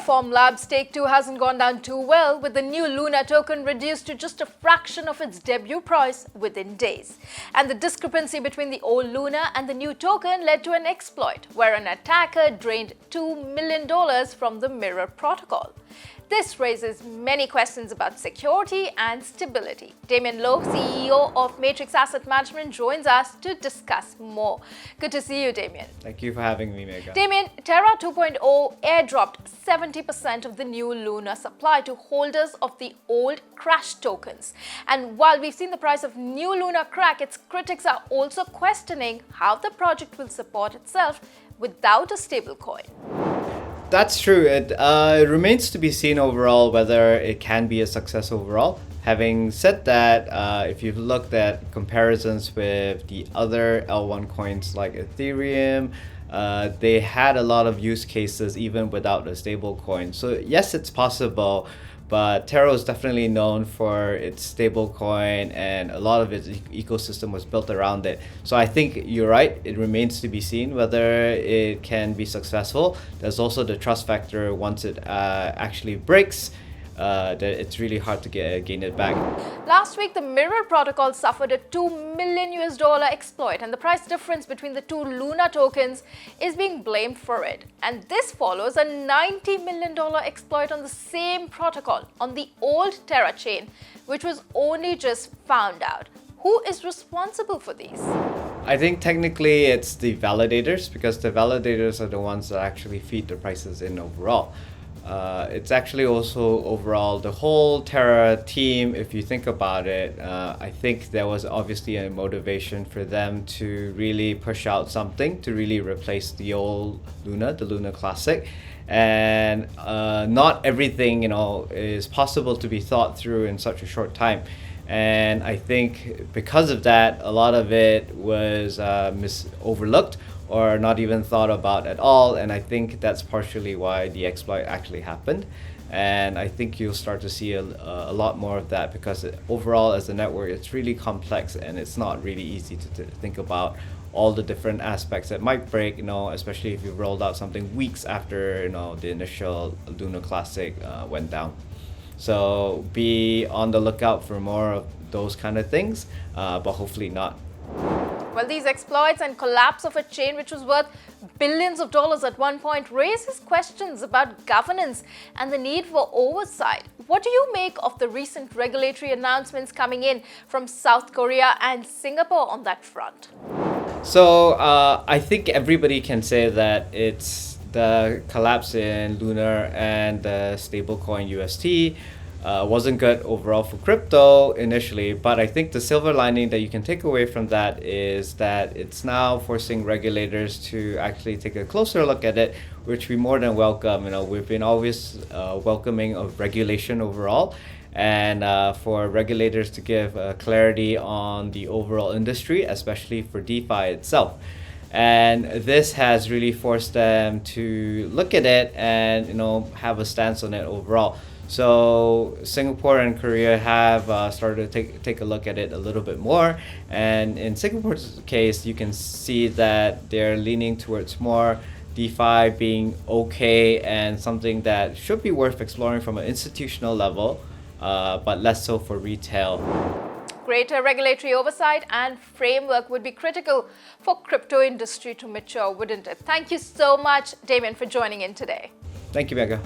Terraform Labs Take 2 hasn't gone down too well, with the new Luna token reduced to just a fraction of its debut price within days. And the discrepancy between the old Luna and the new token led to an exploit, where an attacker drained $2 million from the Mirror protocol. This raises many questions about security and stability. Damien Lowe, CEO of Matrix Asset Management, joins us to discuss more. Good to see you, Damien. Thank you for having me, Megha. Damien, Terra 2.0 airdropped 70% of the new Luna supply to holders of the old Crash tokens. And while we've seen the price of new Luna crack, its critics are also questioning how the project will support itself without a stablecoin. That's true. It remains to be seen overall whether it can be a success overall. Having said that, if you've looked at comparisons with the other L1 coins like Ethereum, they had a lot of use cases even without a stable coin. So yes, it's possible, but Terra is definitely known for its stable coin and a lot of its ecosystem was built around it. So I think you're right, it remains to be seen whether it can be successful. There's also the trust factor once it actually breaks. That it's really hard to gain it back. Last week, the Mirror protocol suffered a $2 million exploit, and the price difference between the two Luna tokens is being blamed for it. And this follows a $90 million exploit on the same protocol on the old Terra chain, which was only just found out. Who is responsible for these? I think technically it's the validators, because the validators are the ones that actually feed the prices in overall. It's actually also overall the whole Terra team. If you think about it, I think there was obviously a motivation for them to really push out something to really replace the old Luna, the Luna Classic. And not everything, is possible to be thought through in such a short time. And I think because of that, a lot of it was overlooked or not even thought about at all, and I think that's partially why the exploit actually happened. And I think you'll start to see a lot more of that, because overall as a network it's really complex and it's not really easy to think about all the different aspects that might break, especially if you've rolled out something weeks after the initial Luna Classic went down. So be on the lookout for more of those kind of things, but hopefully not. Well, these exploits and collapse of a chain which was worth billions of dollars at one point raises questions about governance and the need for oversight. What do you make of the recent regulatory announcements coming in from South Korea and Singapore on that front? So I think everybody can say that it's the collapse in Lunar and the stablecoin UST wasn't good overall for crypto initially, but I think the silver lining that you can take away from that is that it's now forcing regulators to actually take a closer look at it, which we more than welcome. We've been always welcoming of regulation overall, and for regulators to give clarity on the overall industry, especially for DeFi itself. And this has really forced them to look at it and have a stance on it overall. So Singapore and Korea have started to take a look at it a little bit more, and in Singapore's case you can see that they're leaning towards more DeFi being okay and something that should be worth exploring from an institutional level, but less so for retail. Greater regulatory oversight and framework would be critical for crypto industry to mature, wouldn't it? Thank you so much, Damien, for joining in today. Thank you, Megha.